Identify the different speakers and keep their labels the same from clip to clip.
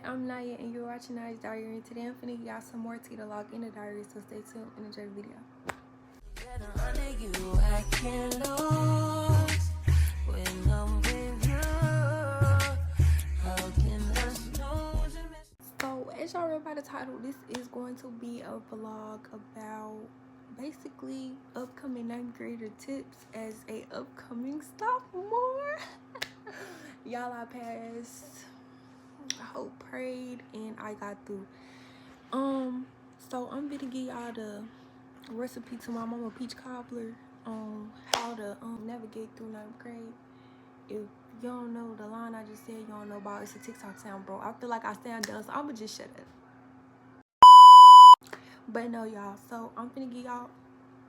Speaker 1: I'm Niyy and you're watching Niy's Diary, and today I'm finna give y'all some more tea to log in the diary, so stay tuned and enjoy the video. So as y'all read by the title, this is going to be a vlog about basically upcoming 9th grader tips as a upcoming sophomore. Y'all, I passed, I hope, prayed, and I got through. So I'm gonna give y'all the recipe to my mama peach cobbler on how to navigate through 9th grade. If you don't know the line I just said, you don't know about, it's a TikTok sound, bro. I feel like I sound done, so I'ma just shut up. But no, y'all, so I'm finna give y'all,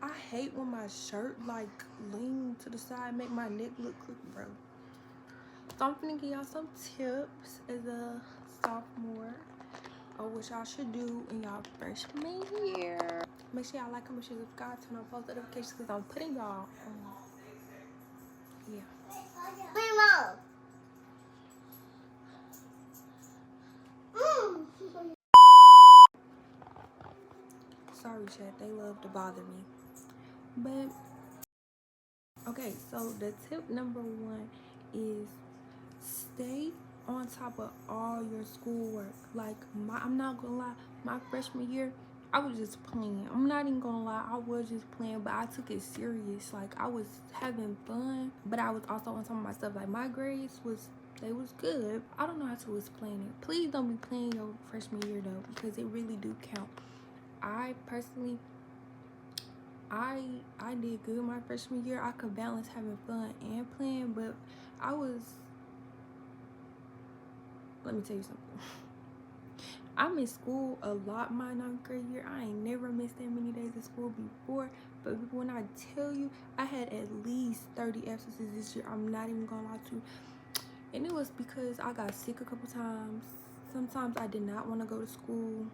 Speaker 1: I hate when my shirt like lean to the side, make my neck look crooked, bro. So I'm finna give y'all some tips as a sophomore of what y'all should do in y'all freshman year. Make sure y'all like, comment, share, subscribe, turn on post notifications because I'm putting y'all on. Yeah. Sorry, chat. They love to bother me. But okay, so the tip number 1 is stay on top of all your schoolwork. Like I'm not gonna lie, my freshman year I was just playing. I'm not even gonna lie, I was just playing, but I took it serious. Like I was having fun, but I was also on some of my stuff. Like my grades was good. I don't know how to explain it. Please don't be playing your freshman year though, because it really do count. I personally, I did good my freshman year. I could balance having fun and playing, but let me tell you something. I missed school a lot my 9th grade year. I ain't never missed that many days of school before. But when I tell you, I had at least 30 absences this year. I'm not even gonna lie to you. And it was because I got sick a couple times. Sometimes I did not want to go to school.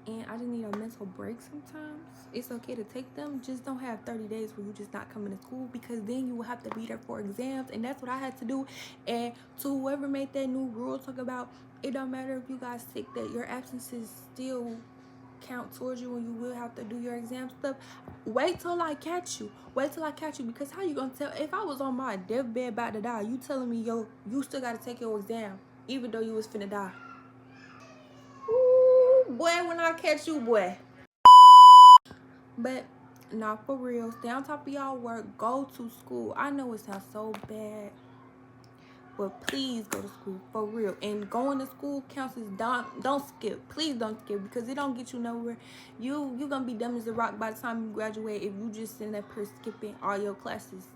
Speaker 1: And I just need a mental break sometimes. It's okay to take them. Just don't have 30 days where you just not coming to school, because then you will have to be there for exams. And that's what I had to do. And to whoever made that new rule talk about, it don't matter if you got sick, that your absences still count towards you and you will have to do your exam stuff. Wait till I catch you. Wait till I catch you, because how you gonna tell? If I was on my deathbed about to die, you telling me, yo, you still gotta take your exam even though you was finna die. Boy, when I catch you, boy. But not for real, stay on top of y'all work. Go to school. I know it sounds so bad, but please go to school for real. And going to school counts as don't skip. Please don't skip, because it don't get you nowhere. You gonna be dumb as a rock by the time you graduate if you just sitting up here skipping all your classes.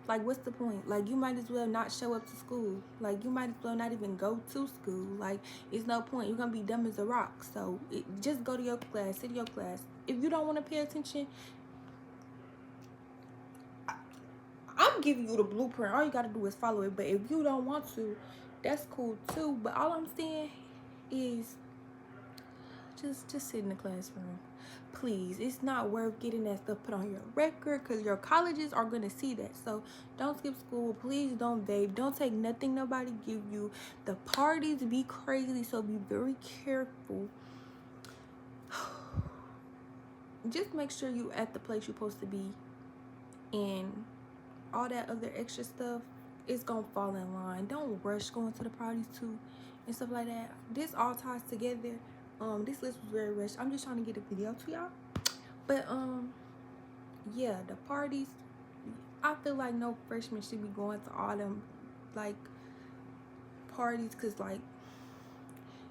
Speaker 1: Like, what's the point? Like, you might as well not show up to school. Like, you might as well not even go to school. Like, it's no point. You're gonna be dumb as a rock. So just go to your class, sit in your class. If you don't want to pay attention, I'm giving you the blueprint. All you gotta do is follow it. But if you don't want to, that's cool too. But all I'm saying is just sit in the classroom. Please, it's not worth getting that stuff put on your record, because your colleges are gonna see that. So don't skip school. Please don't vape. Don't take nothing nobody give you. The parties be crazy, so be very careful. Just make sure you at the place you're supposed to be, and all that other extra stuff is gonna fall in line. Don't rush going to the parties too and stuff like that. This all ties together. This list was very rushed. I'm just trying to get a video to y'all. But yeah, the parties, I feel like no freshman should be going to all them like parties, because like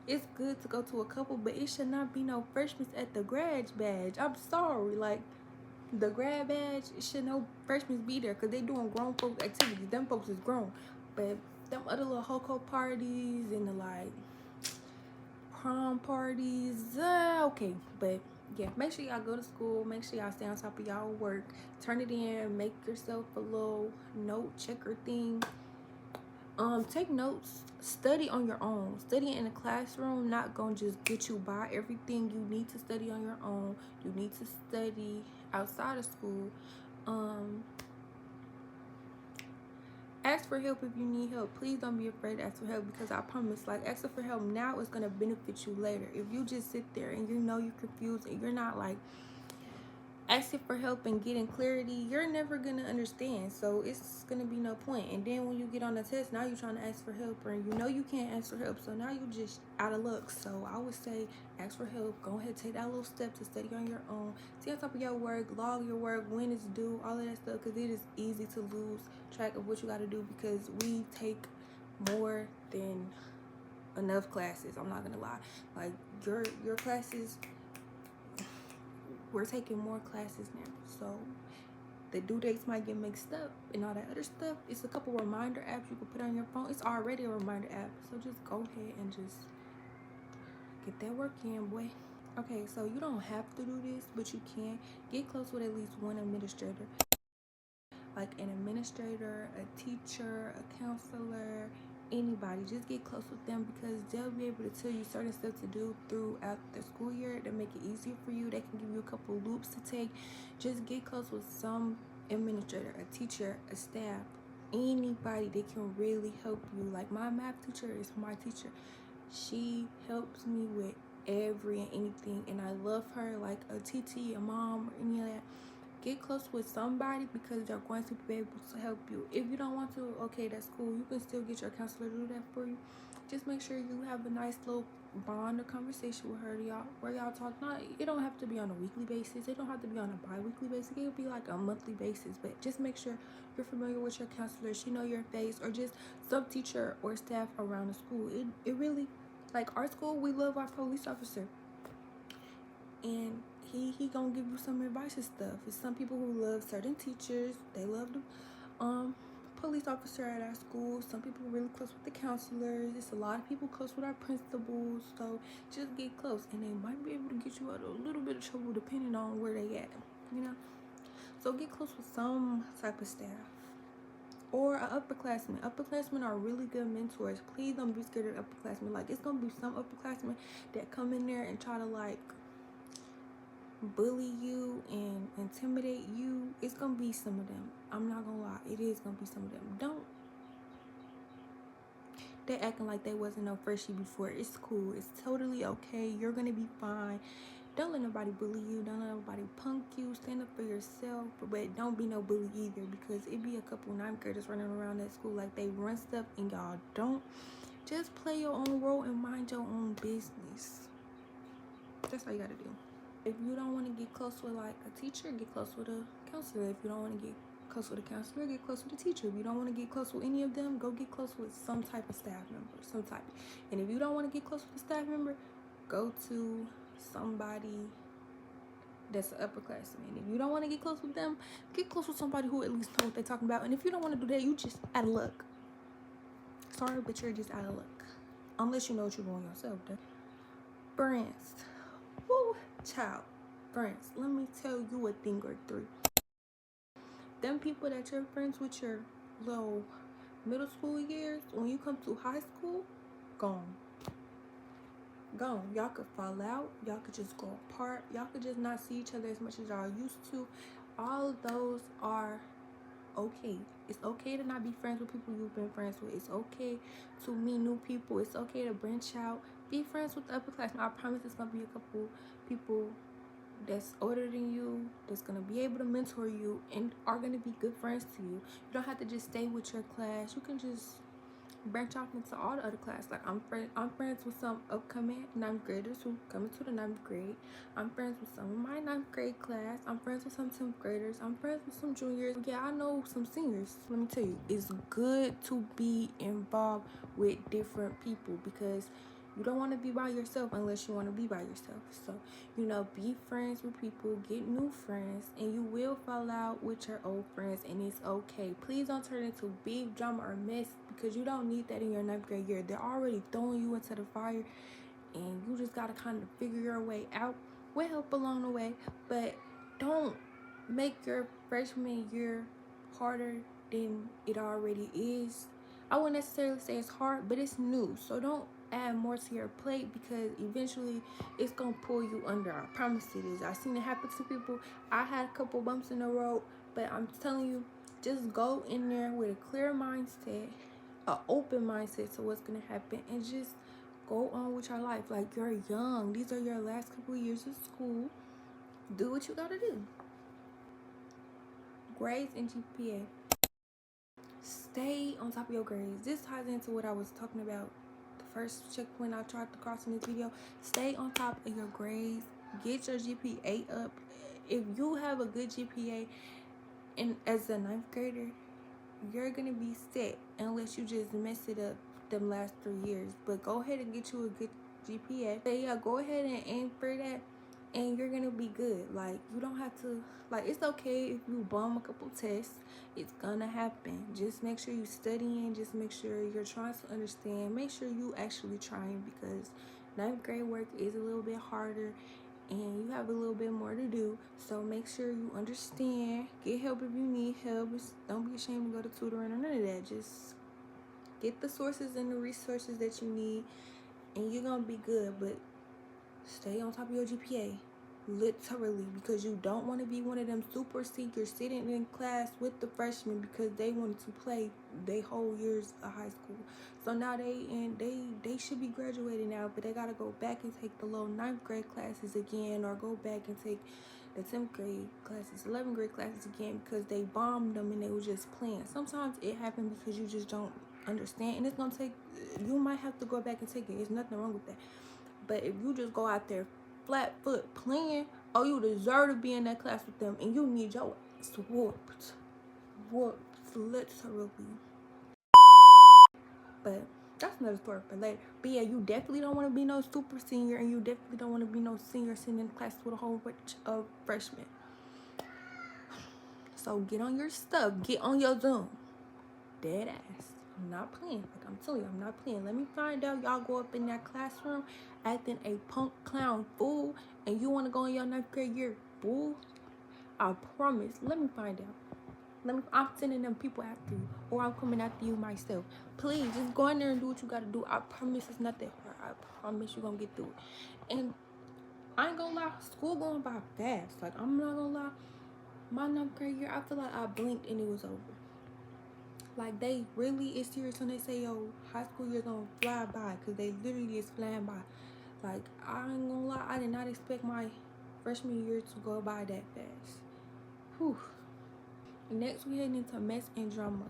Speaker 1: it's good to go to a couple, but it should not be no freshmen at the grad badge. I'm sorry, like the grad badge, should no freshmen be there, because they doing grown folks activities. Them folks is grown. But them other little HOCO parties and the like prom parties, okay. But yeah, make sure y'all go to school. Make sure y'all stay on top of y'all work. Turn it in. Make yourself a little note checker thing. Take notes. Study on your own. Studying in the classroom not gonna just get you by everything. You need to study on your own. You need to study outside of school. Ask for help if you need help. Please don't be afraid to ask for help, because I promise, like, asking for help now is going to benefit you later. If you just sit there and you know you're confused and you're not like asking for help and getting clarity, you're never gonna understand, so it's gonna be no point. And then when you get on the test, now you're trying to ask for help, and you know you can't ask for help, so now you just out of luck. So I would say ask for help. Go ahead, take that little step to study on your own, stay on top of your work, log your work, when it's due, all of that stuff, because it is easy to lose track of what you got to do, because we take more than enough classes. I'm not gonna lie, like your classes, we're taking more classes now, so the due dates might get mixed up and all that other stuff. It's a couple reminder apps you can put on your phone. It's already a reminder app, so just go ahead and just get that work in, boy. Okay, so you don't have to do this, but you can get close with at least one administrator, like an administrator, a teacher, a counselor, anybody. Just get close with them, because they'll be able to tell you certain stuff to do throughout the school year to make it easier for you. They can give you a couple loops to take. Just get close with some administrator, a teacher, a staff, anybody that can really help you. Like my math teacher is my teacher. She helps me with every and anything, and I love her like a TT, a mom, or any of that. Get close with somebody, because they're going to be able to help you. If you don't want to, okay, that's cool. You can still get your counselor to do that for you. Just make sure you have a nice little bond or conversation with her, where y'all talk. Not, it don't have to be on a weekly basis. It don't have to be on a bi-weekly basis. It could be like a monthly basis. But just make sure you're familiar with your counselor. She know your face, or just some teacher or staff around the school. It really, like our school, we love our police officer, and he gonna give you some advice and stuff. It's some people who love certain teachers. They love the police officer at our school. Some people are really close with the counselors. It's a lot of people close with our principals. So just get close, and they might be able to get you out of a little bit of trouble depending on where they at, you know. So get close with some type of staff, or an upperclassman. Upperclassmen are really good mentors. Please don't be scared of upperclassmen. Like, it's gonna be some upperclassmen that come in there and try to like bully you and intimidate you. It's gonna be some of them. I'm not gonna lie, it is gonna be some of them. They acting like they wasn't no freshie before. It's cool. It's totally okay. You're gonna be fine. Don't let nobody bully you. Don't let nobody punk you. Stand up for yourself, but don't be no bully either, because it be a couple ninth graders running around that school like they run stuff and y'all don't. Just play your own role and mind your own business. That's all you gotta do. If you don't want to get close with like a teacher, get close with a counselor. If you don't want to get close with a counselor, get close with a teacher. If you don't want to get close with any of them, go get close with some type of staff member, some type. And if you don't want to get close with a staff member, go to somebody that's an upperclassman. If you don't want to get close with them, get close with somebody who at least know what they're talking about. And if you don't want to do that, you just out of luck. Sorry, but you're just out of luck. Unless you know what you're doing yourself, though. Friends. Woo, child. Friends. Let me tell you a thing or three. Them people that you're friends with your little middle school years, when you come to high school, gone. Y'all could fall out. Y'all could just go apart. Y'all could just not see each other as much as y'all used to. All of those are okay. It's okay to not be friends with people you've been friends with. It's okay to meet new people. It's okay to branch out. Be friends with the upper class. I promise it's gonna be a couple people that's older than you, that's gonna be able to mentor you and are gonna be good friends to you. You don't have to just stay with your class. You can just branch off into all the other class. Like I'm friends with some upcoming 9th graders who come into the 9th grade. I'm friends with some of my 9th grade class. I'm friends with some 10th graders. I'm friends with some juniors. Yeah, I know some seniors. Let me tell you, it's good to be involved with different people, because you don't want to be by yourself unless you want to be by yourself. So, you know, be friends with people, get new friends, and you will fall out with your old friends, and it's okay. Please don't turn into big drama or mess, because you don't need that in your 9th grade year. They're already throwing you into the fire, and you just got to kind of figure your way out with help along the way. But don't make your freshman year harder than it already is. I wouldn't necessarily say it's hard, but it's new. So don't add more to your plate, because eventually it's gonna pull you under. I promise it is. I've seen it happen to people. I had a couple bumps in the road, but I'm telling you, Just go in there with a clear mindset, an open mindset to what's gonna happen, and just go on with your life. Like, you're young. These are your last couple of years of school. Do what you gotta do. Grades and GPA. Stay on top of your grades. This ties into what I was talking about. The first checkpoint I tried to cross in this video. Stay on top of your grades. Get your GPA up. If you have a good GPA and as a ninth grader, you're gonna be set unless you just mess it up them last 3 years. But go ahead and get you a good GPA. So yeah, go ahead and aim for that, and you're gonna be good. Like, you don't have to, like, it's okay if you bum a couple tests. It's gonna happen. Just make sure you're studying. Just make sure you're trying to understand. Make sure you actually trying, because ninth grade work is a little bit harder and you have a little bit more to do. So make sure you understand. Get help if you need help. Don't be ashamed to go to tutoring or none of that. Just get the sources and the resources that you need, and you're gonna be good. But stay on top of your GPA, literally, because you don't want to be one of them super seniors sitting in class with the freshmen because they wanted to play their whole years of high school. So now they should be graduating now, but they gotta go back and take the low 9th grade classes again, or go back and take the 10th grade classes, 11th grade classes again, because they bombed them and they were just playing. Sometimes it happens because you just don't understand, and it's gonna take, you might have to go back and take it. There's nothing wrong with that. But if you just go out there flat foot playing, oh, you deserve to be in that class with them, and you need your ass whooped, literally. But that's another story for later. But yeah, you definitely don't want to be no super senior, and you definitely don't want to be no senior sitting in class with a whole bunch of freshmen. So get on your stuff. Get on your Zoom. Dead ass. I'm not playing. Like, I'm telling you, I'm not playing. Let me find out y'all go up in that classroom acting a punk clown fool, and you want to go in your 9th grade year, fool. I promise. Let me find out. I'm sending them people after you, or I'm coming after you myself. Please, just go in there and do what you gotta do. I promise it's not that hard. I promise you're gonna get through it. And I ain't gonna lie, school going by fast. Like, I'm not gonna lie, my 9th grade year, I feel like I blinked and it was over. Like, they really is serious when they say, yo, high school year gonna fly by, because they literally is flying by. Like, I ain't gonna lie, I did not expect my freshman year to go by that fast. Whew. Next, we heading into mess and drama.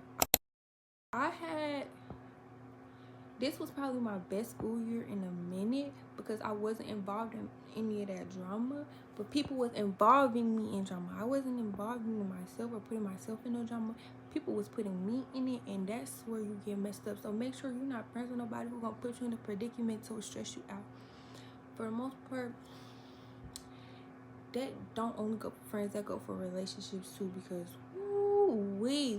Speaker 1: This was probably my best school year in a minute, because I wasn't involved in any of that drama, but people was involving me in drama. I wasn't involving myself or putting myself in no drama. People was putting me in it, and that's where you get messed up. So make sure you're not friends with nobody who's gonna put you in a predicament to stress you out. For the most part, that don't only go for friends, that go for relationships too, because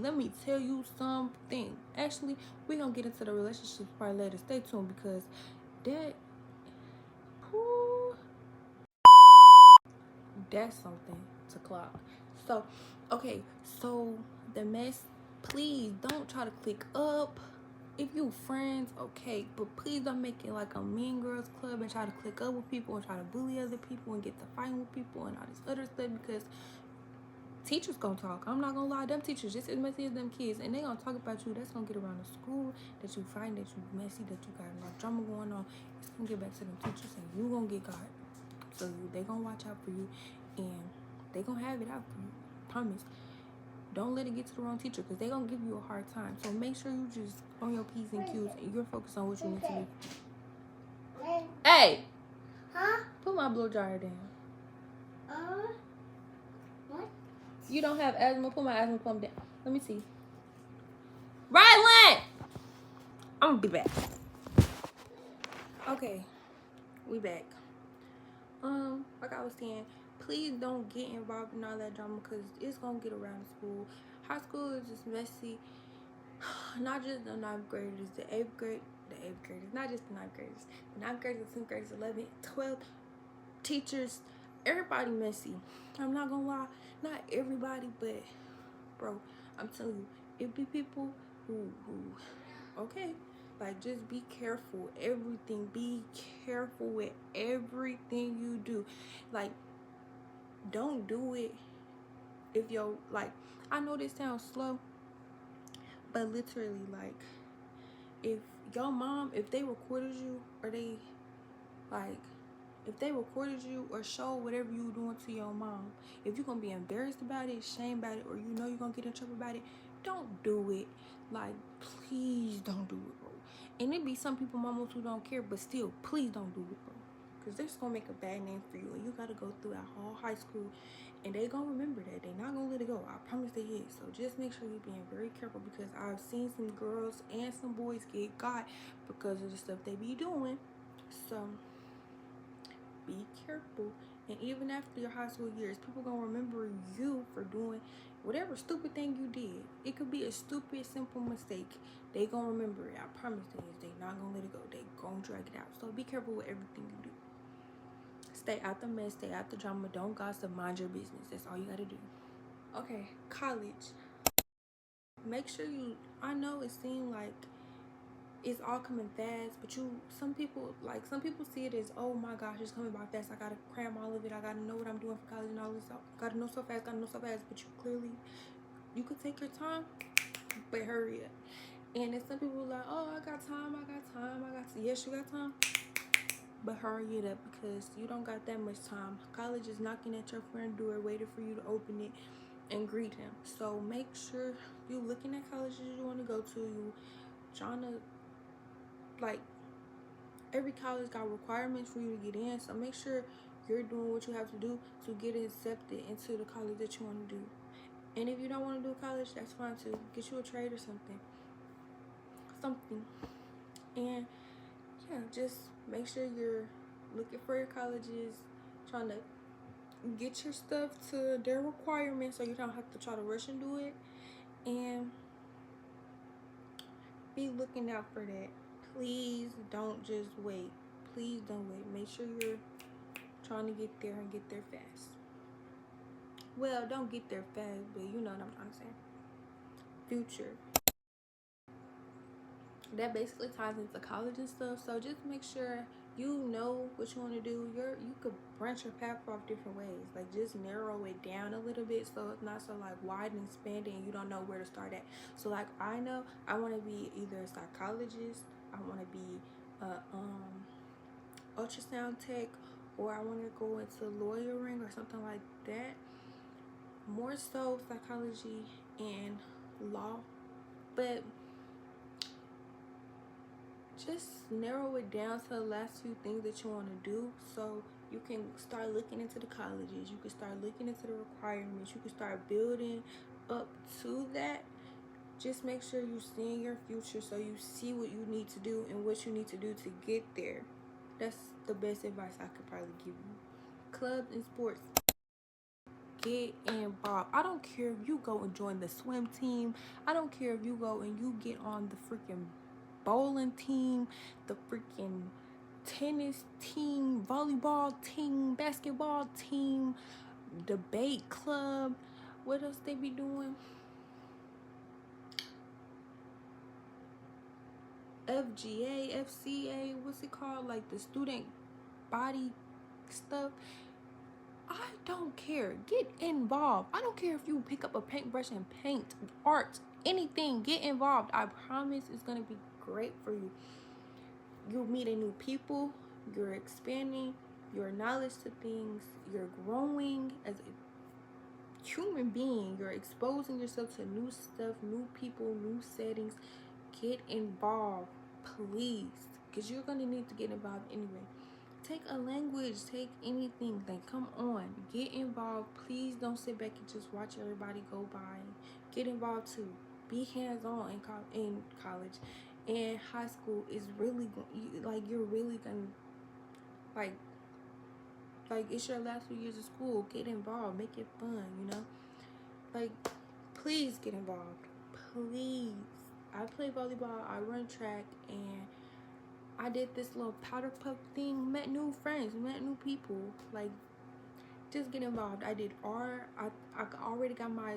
Speaker 1: let me tell you something. Actually, we're gonna get into the relationships part later. Stay tuned, because that's something to clock. So, okay, so the mess, please don't try to click up. If you friends, okay, but please don't make it like a mean girls club and try to click up with people and try to bully other people and get to fighting with people and all this other stuff, because teachers gonna talk. I'm not gonna lie, them teachers just as messy as them kids, and they gonna talk about you. That's gonna get around the school, that you fighting, that you messy, that you got a lot of drama going on. It's gonna get back to them teachers, and you gonna get got. So they gonna watch out for you, and they gonna have it out for you. Promise. Don't let it get to the wrong teacher, because they gonna give you a hard time. So make sure you just on your P's and Q's, and you're focused on what you need to do. Hey! Huh? Put my blow dryer down. What? You don't have asthma? Put my asthma pump down. Let me see. Rylan! I'm gonna be back. Okay. We back. Like I was saying, please don't get involved in all that drama, because it's gonna get around school. High school is just messy. Not just the 9th graders, the 8th graders, not just the 9th graders. The 9th graders, the 10th graders, 11th, 12th, teachers, everybody messy. I'm not gonna lie, not everybody, but bro, I'm telling you, it be people who okay, like, just be careful. Be careful with everything you do. Like, don't do it if you're like, I know this sounds slow, but literally, like, if your mom, if they recorded you, or they, like, if they recorded you or show whatever you doing to your mom, if you're gonna be embarrassed about it, shamed about it, or you know you're gonna get in trouble about it, don't do it. Like, please don't do it, bro. And it be some people, mamas, who don't care, but still, please don't do it, bro. Because they're just gonna make a bad name for you, and you gotta go through that whole high school, and they gonna remember that. They not gonna let it go. I promise they is. So just make sure you're being very careful, because I've seen some girls and some boys get got because of the stuff they be doing. So be careful. And even after your high school years, people gonna remember you for doing whatever stupid thing you did. It could be a stupid, simple mistake. They gonna remember it. I promise they not gonna let it go. They gonna drag it out. So be careful with everything you do. Stay out the mess, stay out the drama, don't gossip, mind your business. That's all you gotta do. Okay, college. Make sure you, I know it seemed like it's all coming fast, but some people see it as, oh my gosh, it's coming by fast, I gotta cram all of it, I gotta know what I'm doing for college and all this, gotta know so fast, but you could take your time, but hurry up. And then some people are like, oh, I got time. Yes, you got time, but hurry it up, because you don't got that much time. College is knocking at your front door waiting for you to open it and greet him. So make sure you looking at colleges you want to go to, you trying to, like, every college got requirements for you to get in, so make sure you're doing what you have to do to get accepted into the college that you want to do. And if you don't want to do college, that's fine too. Get you a trade or something. And yeah, just make sure you're looking for your colleges, trying to get your stuff to their requirements so you don't have to try to rush and do it. And be looking out for that. Please don't just wait. Please don't wait. Make sure you're trying to get there and get there fast. Well, don't get there fast, but you know what I'm trying to say. Future. That basically ties into college and stuff. So just make sure you know what you want to do. You could branch your path off different ways. Like, just narrow it down a little bit, so it's not so like wide and expanding and you don't know where to start at. So like, I know I want to be either a psychologist, I want to be a ultrasound tech, or I want to go into lawyering or something like that. More so psychology and law, but just narrow it down to the last few things that you want to do, so you can start looking into the colleges, you can start looking into the requirements, you can start building up to that. Just make sure you're seeing your future, so you see what you need to do and what you need to do to get there. That's the best advice I could probably give you. Clubs and sports, get involved. I don't care if you go and join the swim team, I don't care if you go and you get on the freaking bowling team, the freaking tennis team, volleyball team, basketball team, debate club. What else they be doing? FGA, FCA, what's it called? Like the student body stuff. I don't care. Get involved. I don't care if you pick up a paintbrush and paint, art, anything. Get involved. I promise it's going to be great for you. You're meeting new people. You're expanding your knowledge to things. You're growing as a human being. You're exposing yourself to new stuff, new people, new settings. Get involved, please, because you're going to need to get involved anyway. Take a language, take anything. Like, come on, get involved. Please don't sit back and just watch everybody go by. Get involved too. Be hands-on in college and high school. Is really like, you're really gonna like it's your last few years of school. Get involved, make it fun, you know. Like, please get involved, please. I play volleyball, I run track, and I did this little powder puff thing, met new friends, met new people. Like, just get involved. I did art. I already got my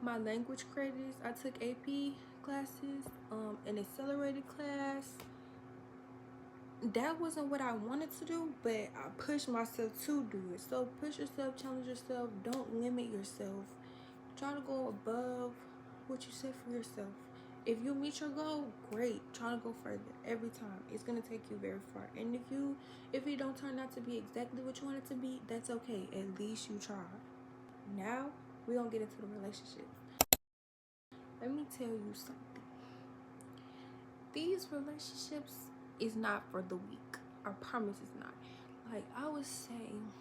Speaker 1: my language credits. I took AP classes, an accelerated class. that wasn't what I wanted to do, but I pushed myself to do it. So push yourself, challenge yourself, don't limit yourself. Try to go above what you set for yourself. If you meet your goal, great. Try to go further every time. It's gonna take you very far. And if it don't turn out to be exactly what you want it to be, that's okay. At least you tried. Now we're gonna get into the relationship. Let me tell you something. These relationships is not for the weak. I promise it's not. Like I was saying,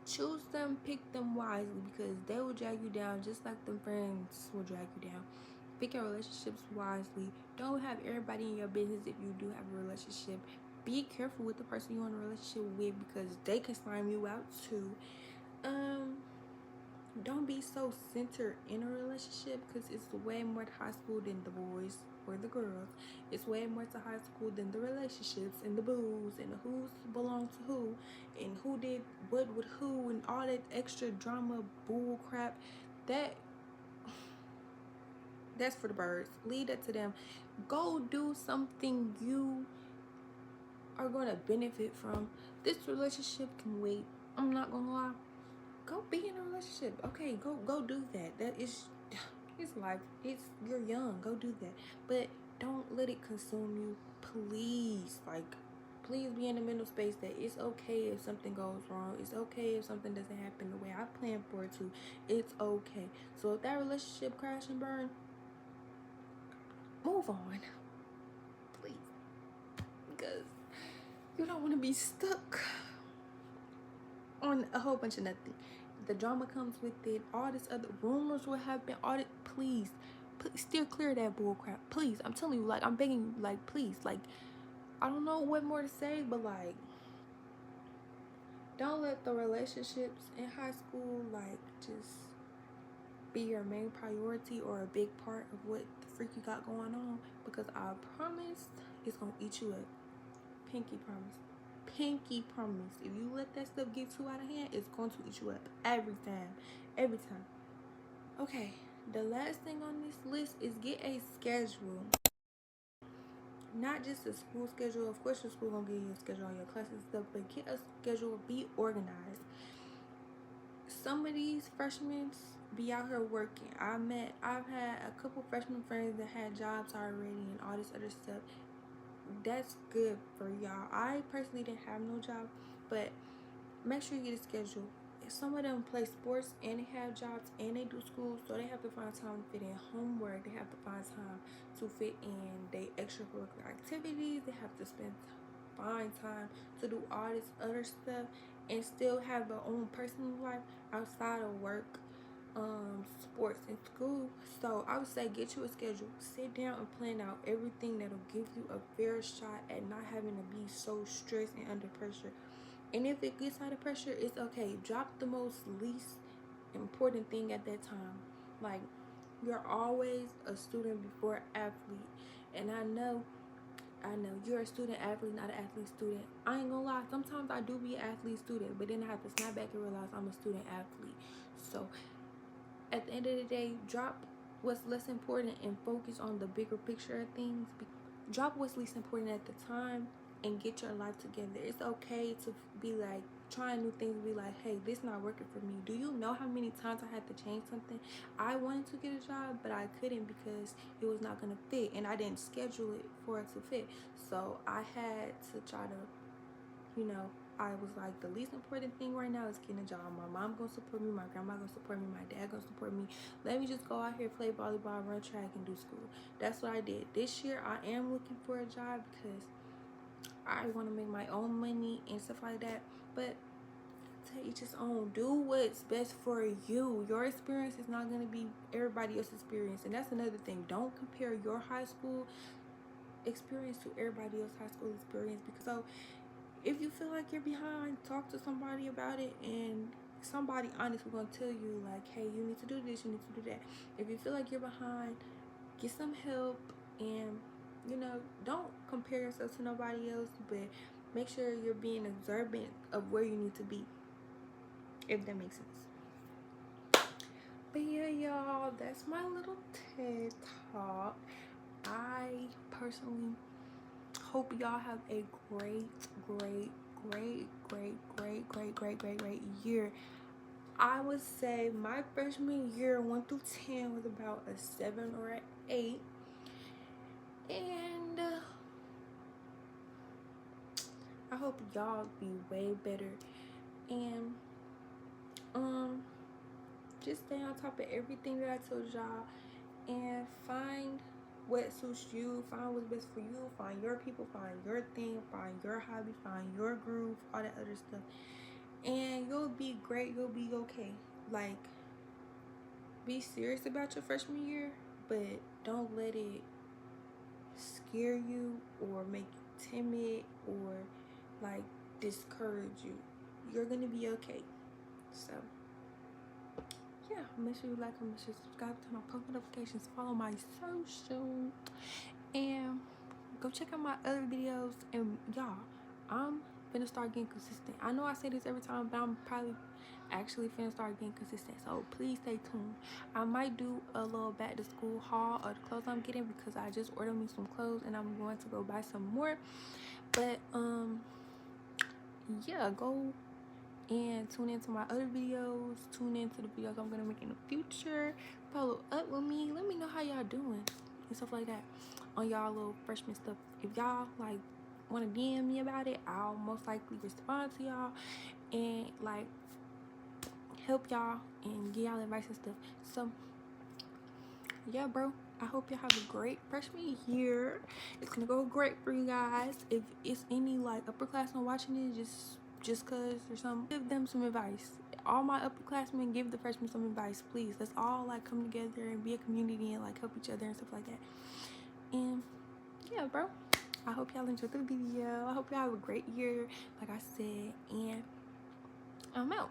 Speaker 1: choose them, pick them wisely because they will drag you down just like them friends will drag you down. Pick your relationships wisely. Don't have everybody in your business if you do have a relationship. Be careful with the person you're in a relationship with because they can slime you out too. Don't be so centered in a relationship because it's way more to high school than the boys or the girls. It's way more to high school than the relationships and the booze and the who's belong to who and who did what with who and all that extra drama bull crap. That's for the birds. Leave that to them. Go do something you are going to benefit from. This relationship can wait. I'm not gonna lie. Go be in a relationship. Okay, go do that. That is, it's life. You're young. Go do that. But don't let it consume you. Please, please be in the mental space that it's okay if something goes wrong. It's okay if something doesn't happen the way I planned for it to. It's okay. So if that relationship crash and burn, move on, please, because you don't want to be stuck on a whole bunch of nothing. The drama comes with it. All this other rumors will happen. Please steer clear of that bull crap. Please, I'm telling you, I'm begging you, please, I don't know what more to say, but don't let the relationships in high school just be your main priority or a big part of what the freak you got going on, because I promise it's gonna eat you up. Pinky promise. Pinky promise. If you let that stuff get too out of hand, it's going to eat you up every time. Okay, the last thing on this list is get a schedule. Not just a school schedule. Of course your school gonna give you a schedule on your classes and stuff, but get a schedule. Be organized. Some of these freshmen be out here working. I've had a couple freshman friends that had jobs already and all this other stuff. That's good for y'all. I personally didn't have no job, but make sure you get a schedule. Some of them play sports and they have jobs and they do school, so they have to find time to fit in homework. They have to find time to fit in their extracurricular activities. They have to find time to do all this other stuff and still have their own personal life outside of work, sports, and school. So I would say get you a schedule. Sit down and plan out everything that'll give you a fair shot at not having to be so stressed and under pressure. And if it gets out of pressure, it's okay. Drop the most least important thing at that time. You're always a student before athlete. And I know you're a student athlete, not an athlete student. I ain't gonna lie, sometimes I do be an athlete student, but then I have to snap back and realize I'm a student athlete. So at the end of the day, drop what's less important and focus on the bigger picture of things. Drop what's least important at the time and get your life together. It's okay to be trying new things, be hey, this not working for me. Do you know how many times I had to change something? I wanted to get a job, but I couldn't because it was not gonna fit and I didn't schedule it for it to fit. So I had to try to, I was the least important thing right now is getting a job. My mom gonna support me, my grandma gonna support me, my dad gonna support me. Let me just go out here, play volleyball, run track, and do school. That's what I did. This year I am looking for a job because I want to make my own money and stuff like that. But to each his own. Do what's best for you. Your experience is not going to be everybody else's experience. And that's another thing. Don't compare your high school experience to everybody else's high school experience. Because if you feel like you're behind, talk to somebody about it, and somebody honest is going to tell you hey, you need to do this, you need to do that. If you feel like you're behind, get some help, and don't compare yourself to nobody else, but make sure you're being observant of where you need to be, if that makes sense. But yeah, y'all, that's my little TED talk. I personally hope y'all have a great year. I would say my freshman year 1 through 10 was about a 7 or an 8, and I hope y'all be way better, and just stay on top of everything that I told y'all, and find what suits you, find what's best for you, find your people, find your thing, find your hobby, find your groove, all that other stuff, and you'll be great. You'll be okay. Like, be serious about your freshman year, but don't let it scare you or make you timid or like discourage you. You're gonna be okay. So yeah, make sure you like, comment, share, subscribe, turn on post notifications, follow my social, and go check out my other videos. And y'all, I'm finna start getting consistent. I know I say this every time, but I'm probably actually finna start getting consistent, so please stay tuned. I might do a little back to school haul of the clothes I'm getting, because I just ordered me some clothes and I'm going to go buy some more. But yeah, go and tune into my other videos, tune into the videos I'm gonna make in the future, follow up with me, let me know how y'all doing and stuff like that on y'all little freshman stuff. If y'all like want to DM me about it, I'll most likely respond to y'all and like help y'all and give y'all advice and stuff. So yeah, bro, I hope y'all have a great freshman year. It's gonna go great for you guys. If it's any like upperclassmen watching it, just cause or something, give them some advice. All my upperclassmen, give the freshmen some advice, please. Let's all like come together and be a community and like help each other and stuff like that. And yeah, bro, I hope y'all enjoyed the video. I hope y'all have a great year, like I said, and I'm out.